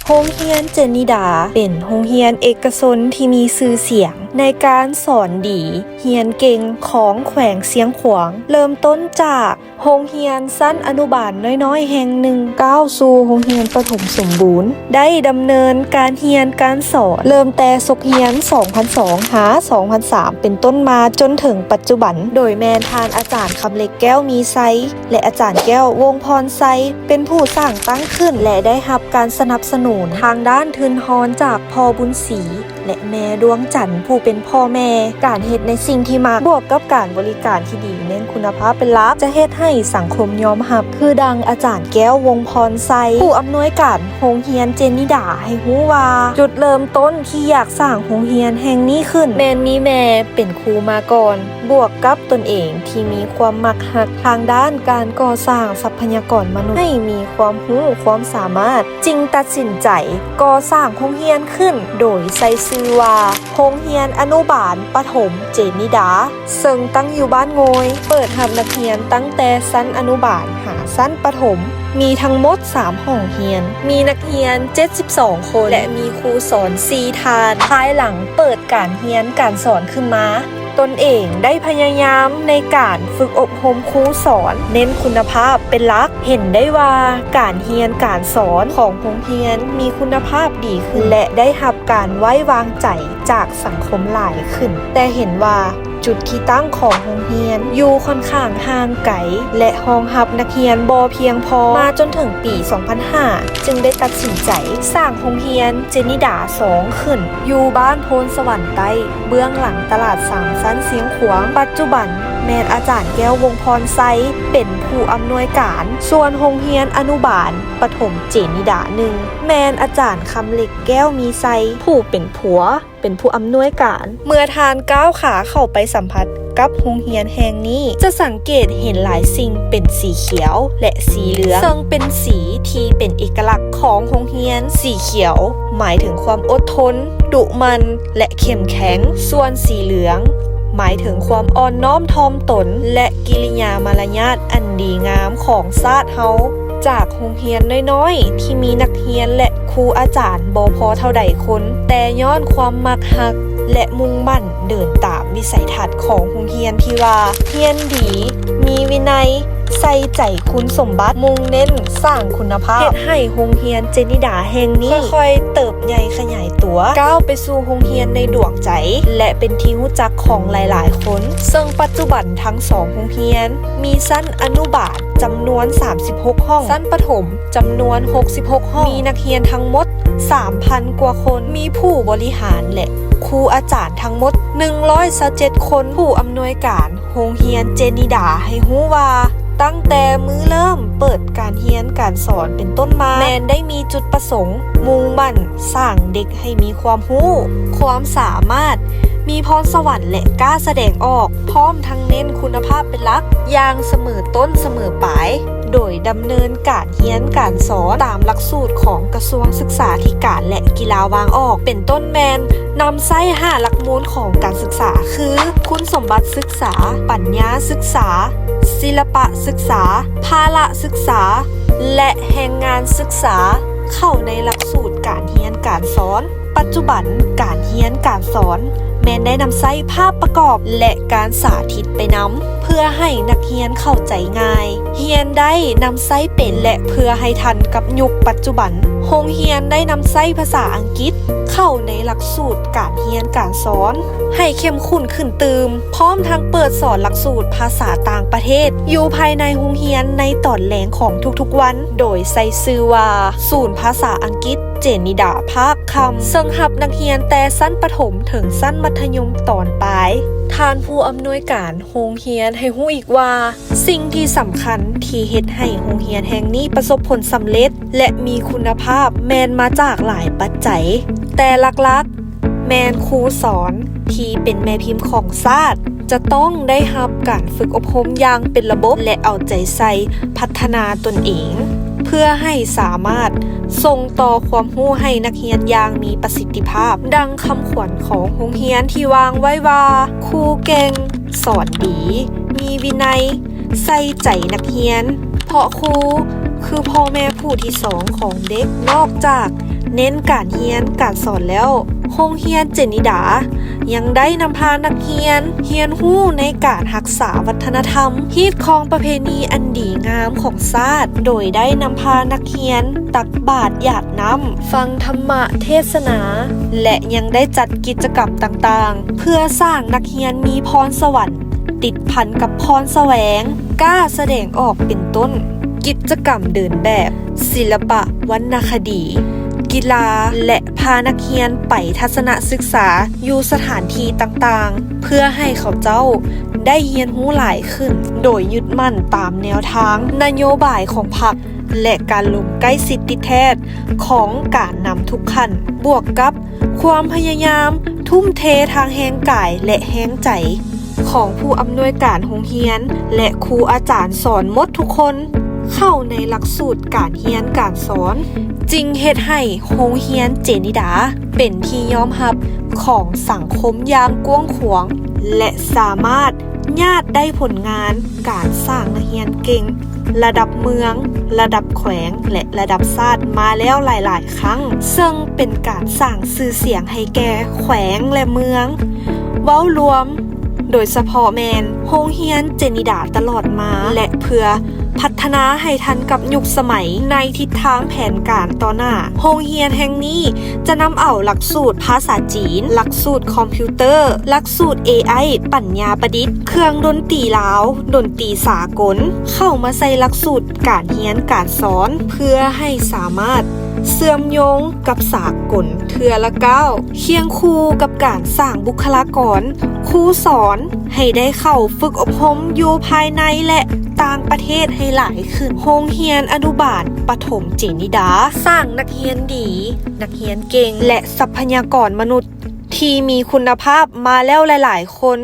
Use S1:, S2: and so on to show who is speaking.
S1: โรงเรียนเจนิดาเป็นโรงเรียนเอกชนที่มีชื่อเสียงในการสอนดีเรียนเก่งของแขวงเสียงขวางเริ่มต้นจากโรงเรียนชั้นอนุบาลน้อยๆแห่งหนึ่งก้าวสู่โรงเรียนประถมสมบูรณ์ได้ดำเนินการเรียนการสอนเริ่มแต่ศกเรียน 2002 หา 2003 เป็นต้นมาจนถึงปัจจุบันโดยแม่ทานอาจารย์คำเล็กแก้วมีไซและอาจารย์แก้ววงพรไซเป็นผู้สร้างตั้งขึ้นและได้รับการสนับสนุนทางด้านทุนทอนจากพ่อบุญศรีและแม่ดวงจันทร์ผู้เป็นพ่อแม่การเฮ็ดในสิ่งที่มักบวกกับการบริการที่ดีเน้นคุณภาพเป็นหลักจะเฮ็ดให้สังคมยอมรับคือดังอาจารย์แก้ววงพรไซผู้อำนวยการโรงเรียนเจนิดาให้รู้ว่าจุดเริ่มต้นที่อยากสร้างโรงเรียนแห่งนี้ขึ้นแม่มีแม่เป็นครูมาก่อนบวกกับตนเองที่มีความมักหักทางด้านการก่อสร้างทรัพยากรมนุษย์ให้มีความรู้ความสามารถจึงตัดสินใจก่อสร้างโรงเรียนขึ้นโดยใส่ชื่อว่าโรงเรียนอนุบาลประถมเจนิดาซึ่งตั้งอยู่บ้านโงยเปิดรับนักเรียนตั้งแต่ชั้นอนุบาลหาชั้นประถมมีทั้งหมด3ห้องเรียนมีนักเรียน72คนและมีครูสอน4ท่านภายหลังเปิดการเรียนการสอนขึ้นมาตนเองได้พยายามในการฝึกอบรมครูสอนเน้นคุณภาพเป็นหลักเห็นได้ว่าการเรียนการสอนของโรงเรียนมีคุณภาพดีขึ้นและได้รับการไว้วางใจจากสังคมหลายขึ้นแต่เห็นว่าจุดที่ตั้งของโรงเรียนอยู่ค่อนข้างห่างไกลและรองรับนักเรียนบ่เพียงพอมาจนถึงปี 2005 จึงได้ตัดสินใจสร้างโรงเรียนเจนิดา 2 ขึ้นอยู่บ้านโพนสวรรค์ใต้เบื้องหลังตลาด3ชั้นเสียงขวางปัจจุบันแม่อาจารย์แก้ววงพรไซเป็นผู้อำนวยการส่วนโรงเรียนอนุบาลประถมเจนิดา1แม่อาจารย์คำเล็กแก้วมีไซผู้เป็นผัวเป็นผู้อำนวยการเมื่อทานก้าวขาเข้าไปสัมผัสกับโรงเรียนแห่งนี้จะสังเกตเห็นหลายสิ่งเป็นสีเขียวและสีเหลืองซึ่งเป็นสีที่เป็นเอกลักษณ์ของโรงเรียนสีเขียวหมายถึงความอดทนดุมันและเข้มแข็งส่วนสีเหลืองหมายถึงความอ่อนน้อมถ่อมตนและกิริยามารยาทอันดีงามของชาติเฮาจากโรงเรียนน้อยๆที่มีนักเรียนและครูอาจารย์บ่พอเท่าใดคนแต่ย้อนความมักฮักและมุ่งมั่นเดินตามวิสัยทัศน์ของโรงเรียนที่ว่าเรียนดีมีวินัยใส่ใจคุณสมบัติมุ่งเน้นสร้างคุณภาพเฮ็ดให้โรงเรียนเจนิดาแห่งนี้ค่อยๆเติบใหญ่ขยายตัวก้าวไปสู่โรงเรียนในดวงใจและเป็นที่รู้จักของหลายๆคนซึ่งปัจจุบันทั้ง2โรงเรียนมีชั้นอนุบาลจำนวน36ห้องชั้นประถมจำนวน66ห้องมีนักเรียนทั้งหมด 3,000 กว่าคนมีผู้บริหารและครูอาจารย์ทั้งหมด127คนผู้อำนวยการโรงเรียนเจนิดาให้รู้ว่าตั้งแต่มื้อเริ่มเปิดการเรียนการสอนเป็นต้นมาแมนได้มีจุดประสงค์มุ่งมั่นสร้างเด็กให้มีความรู้ความสามารถมีพรสวรรค์และกล้าแสดงออกพร้อมทั้งเน้นคุณภาพเป็นหลักอย่างเสมอต้นเสมอปลายโดยดำเนินการเรียนการสอนตามหลักสูตรของกระทรวงศึกษาธิการและกีฬาวางออกเป็นต้นแมนนำไส้5หลักมูลของการศึกษาคือคุณสมบัติศึกษาปัญญาศึกษาศิลปะศึกษาภาระศึกษาและแรงงานศึกษาเข้าในหลักสูตรการเรียนการสอนปัจจุบันการเรียนการสอนแม้ได้นำไส้ภาพประกอบและการสาธิตไปนำเพื่อให้นักเรียนเข้าใจง่ายเรียนได้นำไส้เป็นและเพื่อให้ทันกับยุคปัจจุบันโรงเรียนได้นำไส้ภาษาอังกฤษเข้าในหลักสูตรการเรียนการสอนให้เข้มข้นขึ้นตืมพร้อมทั้งเปิดสอนหลักสูตรภาษาต่างประเทศอยู่ภายในโรงเรียนในตอนแรกของทุกๆวันโดยใส่ชื่อว่าศูนย์ภาษาอังกฤษเจนิดาภาคคำซึ่งรับนักเรียนแต่ชั้นประถมถึงชั้นมัธยมตอนปลายทานผู้อำนวยการโรงเรียนให้รู้อีกว่าสิ่งที่สำคัญที่เฮ็ดให้โรงเรียนแห่งนี้ประสบผลสำเร็จและมีคุณภาพแมนมาจากหลายปัจจัยแต่หลักๆแมนครูสอนที่เป็นแม่พิมพ์ของชาติจะต้องได้รับการฝึกอบรมอย่างเป็นระบบและเอาใจใส่พัฒนาตนเองเพื่อให้สามารถส่งต่อความรู้ให้นักเรียนอย่างมีประสิทธิภาพดังคำขวัญของโรงเรียนที่วางไว้ว่าครูเก่งสอนดีมีวินัยใส่ใจนักเรียนเพราะครูคือพ่อแม่ผู้ที่2ของเด็กนอกจาก เน้นการเรียนการสอนแล้วโรงเรียนเจนิดายังได้นำพานักเรียนรู้ในการรักษาวัฒนธรรมฮีตของประเพณีอันดีงามของชาติโดยได้นำพานักเรียนตักบาตรหยาดน้ำฟังธรรมะเทศนา และยังได้จัดกิจกรรมต่างๆเพื่อสร้างนักเรียนมีพรสวรรค์ติดพันกับพรแสวงกล้าแสดงออกเป็นต้นกิจกรรมเดินแบบศิลปะวรรณคดีกีฬาและพานักเรียนไปทัศนศึกษาอยู่สถานที่ต่างๆเพื่อให้เขาเจ้าได้เรียนรู้หลายขึ้นโดยยึดมั่นตามแนวทางนโยบายของพรรคและการลงใกล้สิทธิแทศของการนำทุกขั้นบวกกับความพยายามทุ่มเททางแรงกายและแรงใจของผู้อำนวยการโรงเรียนและครูอาจารย์สอนหมดทุกคนเข้าในหลักสูตรการเรียนการสอนจึงเฮ็ดให้โรงเรียนเจนิดาเป็นที่ยอมรับของสังคมอย่างกว้างขวางและสามารถญาติได้ผลงานการสร้างนักเรียนเก่งระดับเมืองระดับแขวงและระดับชาติมาแล้วหลายๆครั้งซึ่งเป็นการสร้างชื่อเสียงให้แก่แขวงและเมืองเว้ารวมโดยเฉพาะแมนโรงเรียนเจนิดาตลอดมาและเพื่อพัฒนาให้ทันกับยุคสมัยในทิศทางแผนการต่อหน้าโรงเรียนแห่งนี้จะนำเอาหลักสูตรภาษาจีนหลักสูตรคอมพิวเตอร์หลักสูตร AI ปัญญาประดิษฐ์เครื่องดนตรีลาวดนตรีสากลเข้ามาใส่หลักสูตรการเรียนการสอนเพื่อให้สามารถเชื่อมโยงกับสากลเทือละก้าวเคียงคู่กับการสร้างบุคลากรครูสอนให้ได้เข้าฝึกอบรมอยู่ภายในและต่างประเทศให้หลายขึ้นโรงเรียนอนุบาลประถมเจนิดาสร้างนักเรียนดีนักเรียนเก่งและทรัพยากรมนุษย์ที่มีคุณภาพมาแล้วหลายๆคน